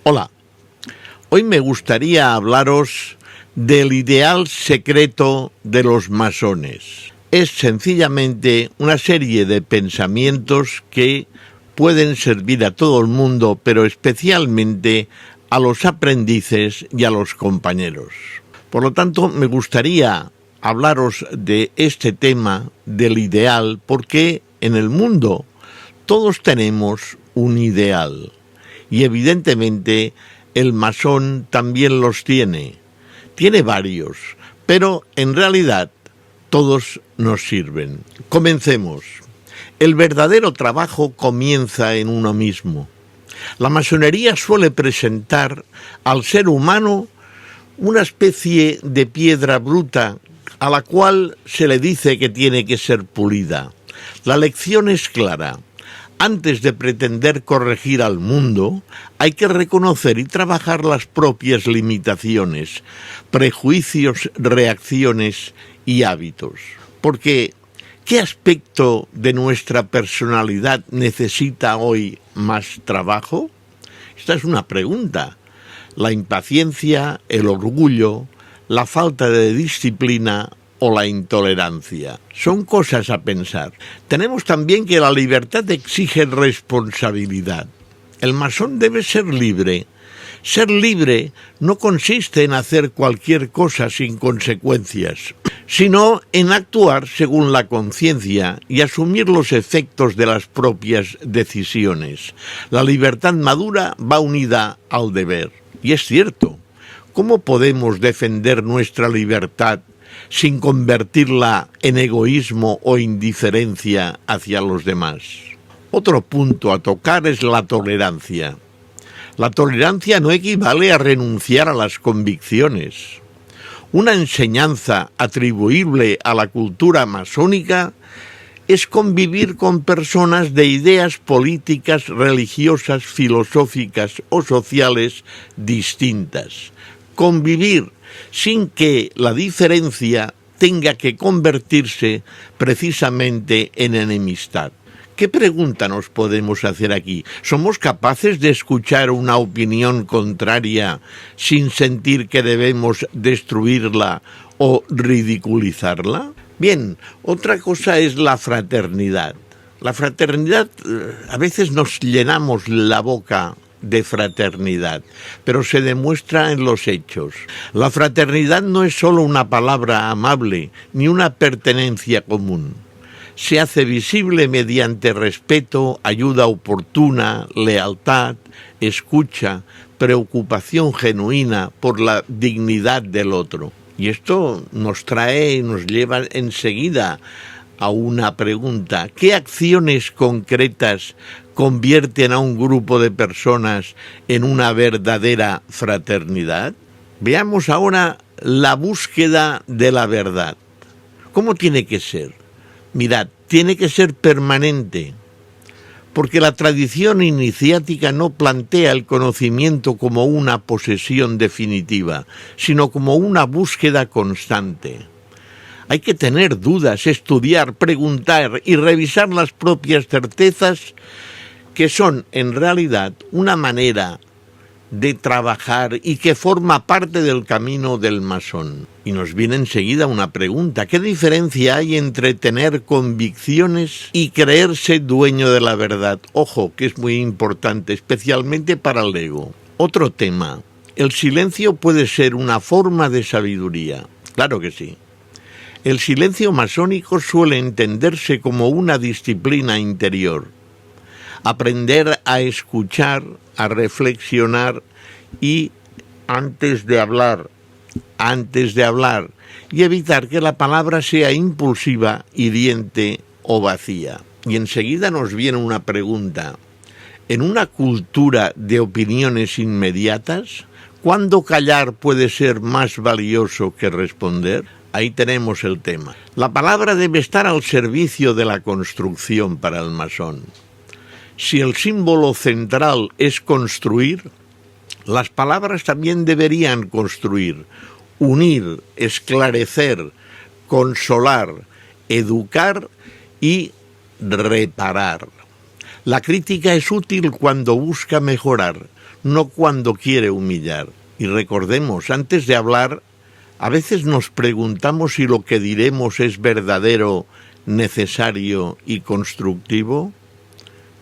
Hola, hoy me gustaría hablaros del ideal secreto de los masones. Es sencillamente una serie de pensamientos que pueden servir a todo el mundo, pero especialmente a los aprendices y a los compañeros. Por lo tanto, me gustaría hablaros de este tema del ideal, porque en el mundo todos tenemos un ideal. Y evidentemente el masón también los tiene. Tiene varios, pero en realidad todos nos sirven. Comencemos. El verdadero trabajo comienza en uno mismo. La masonería suele presentar al ser humano una especie de piedra bruta a la cual se le dice que tiene que ser pulida. La lección es clara. Antes de pretender corregir al mundo, hay que reconocer y trabajar las propias limitaciones, prejuicios, reacciones y hábitos. Porque, ¿qué aspecto de nuestra personalidad necesita hoy más trabajo? Esta es una pregunta. La impaciencia, el orgullo, la falta de disciplina o la intolerancia. Son cosas a pensar. Tenemos también que la libertad exige responsabilidad. El masón debe ser libre. Ser libre no consiste en hacer cualquier cosa sin consecuencias, sino en actuar según la conciencia y asumir los efectos de las propias decisiones. La libertad madura va unida al deber. Y es cierto, ¿cómo podemos defender nuestra libertad sin convertirla en egoísmo o indiferencia hacia los demás? Otro punto a tocar es la tolerancia. La tolerancia no equivale a renunciar a las convicciones. Una enseñanza atribuible a la cultura masónica es convivir con personas de ideas políticas, religiosas, filosóficas o sociales distintas. Convivir sin que la diferencia tenga que convertirse precisamente en enemistad. ¿Qué pregunta nos podemos hacer aquí? ¿Somos capaces de escuchar una opinión contraria sin sentir que debemos destruirla o ridiculizarla? Bien, otra cosa es la fraternidad. La fraternidad, a veces nos llenamos la boca de fraternidad, pero se demuestra en los hechos. La fraternidad no es solo una palabra amable, ni una pertenencia común. Se hace visible mediante respeto, ayuda oportuna, lealtad, escucha, preocupación genuina por la dignidad del otro. Y esto nos lleva enseguida a una pregunta. ¿Qué acciones concretas convierten a un grupo de personas en una verdadera fraternidad? Veamos ahora la búsqueda de la verdad. ¿Cómo tiene que ser? Mirad, tiene que ser permanente, porque la tradición iniciática no plantea el conocimiento como una posesión definitiva, sino como una búsqueda constante. Hay que tener dudas, estudiar, preguntar y revisar las propias certezas, que son en realidad una manera de trabajar y que forma parte del camino del masón. Y nos viene enseguida una pregunta: ¿qué diferencia hay entre tener convicciones y creerse dueño de la verdad? Ojo, que es muy importante, especialmente para el ego. Otro tema: ¿el silencio puede ser una forma de sabiduría? Claro que sí. El silencio masónico suele entenderse como una disciplina interior. Aprender a escuchar, a reflexionar y antes de hablar, y evitar que la palabra sea impulsiva, hiriente o vacía. Y enseguida nos viene una pregunta. En una cultura de opiniones inmediatas, ¿cuándo callar puede ser más valioso que responder? Ahí tenemos el tema. La palabra debe estar al servicio de la construcción para el masón. Si el símbolo central es construir, las palabras también deberían construir, unir, esclarecer, consolar, educar y reparar. La crítica es útil cuando busca mejorar. no cuando quiere humillar. Y recordemos, antes de hablar, a veces nos preguntamos si lo que diremos es verdadero, necesario y constructivo.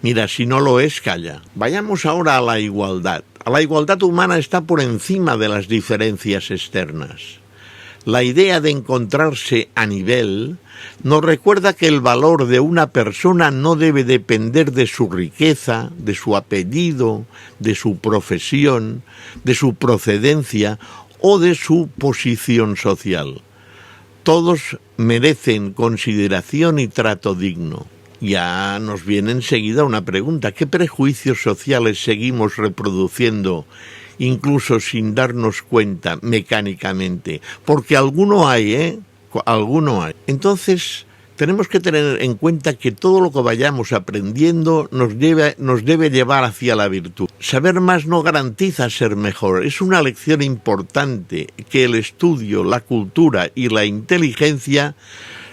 Mira, si no lo es, calla. Vayamos ahora a la igualdad. La igualdad humana está por encima de las diferencias externas. La idea de encontrarse a nivel nos recuerda que el valor de una persona no debe depender de su riqueza, de su apellido, de su profesión, de su procedencia o de su posición social. Todos merecen consideración y trato digno. Ya nos viene enseguida una pregunta: ¿qué prejuicios sociales seguimos reproduciendo, incluso sin darnos cuenta, mecánicamente? Porque alguno hay, alguno hay. Entonces, tenemos que tener en cuenta que todo lo que vayamos aprendiendo nos debe llevar hacia la virtud. Saber más no garantiza ser mejor. Es una lección importante que el estudio, la cultura y la inteligencia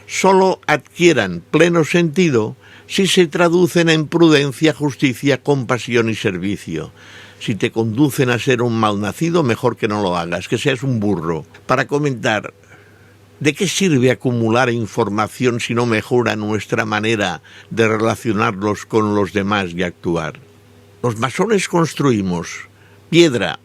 solo adquieran pleno sentido si se traducen en prudencia, justicia, compasión y servicio. Si te conducen a ser un malnacido, mejor que no lo hagas, que seas un burro. Para comentar, ¿de qué sirve acumular información si no mejora nuestra manera de relacionarnos con los demás y actuar? Los masones construimos piedra.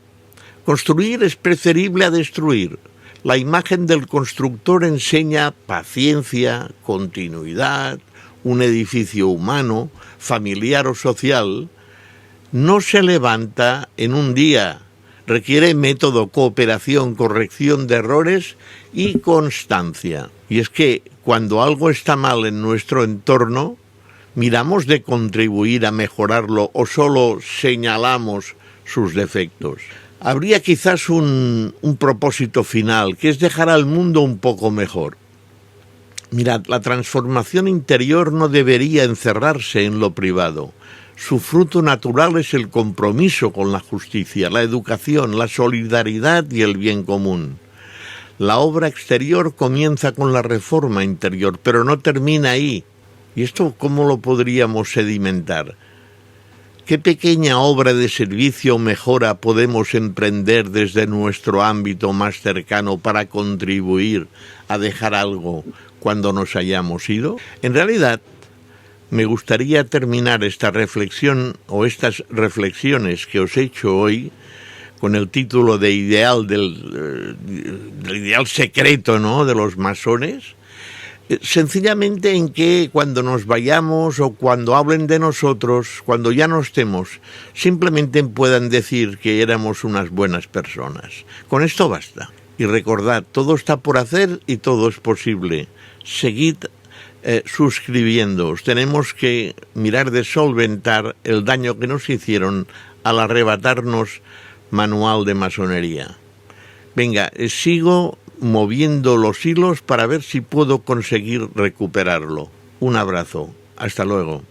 Construir es preferible a destruir. La imagen del constructor enseña paciencia, continuidad. Un edificio humano, familiar o social, no se levanta en un día. Requiere método, cooperación, corrección de errores y constancia. Y es que cuando algo está mal en nuestro entorno, miramos de contribuir a mejorarlo o solo señalamos sus defectos. Habría quizás un propósito final, que es dejar al mundo un poco mejor. Mirad, la transformación interior no debería encerrarse en lo privado. Su fruto natural es el compromiso con la justicia, la educación, la solidaridad y el bien común. La obra exterior comienza con la reforma interior, pero no termina ahí. ¿Y esto cómo lo podríamos sedimentar? ¿Qué pequeña obra de servicio o mejora podemos emprender desde nuestro ámbito más cercano para contribuir a dejar algo cuando nos hayamos ido? En realidad, me gustaría terminar esta reflexión o estas reflexiones que os he hecho hoy con el título de ideal del ideal secreto, ¿no?, de los masones. Sencillamente en que cuando nos vayamos o cuando hablen de nosotros, cuando ya no estemos, simplemente puedan decir que éramos unas buenas personas. Con esto basta. Y recordad, todo está por hacer y todo es posible. Seguid suscribiéndoos. Tenemos que mirar de solventar el daño que nos hicieron al arrebatarnos manual de masonería. Venga, sigo moviendo los hilos para ver si puedo conseguir recuperarlo. Un abrazo. Hasta luego.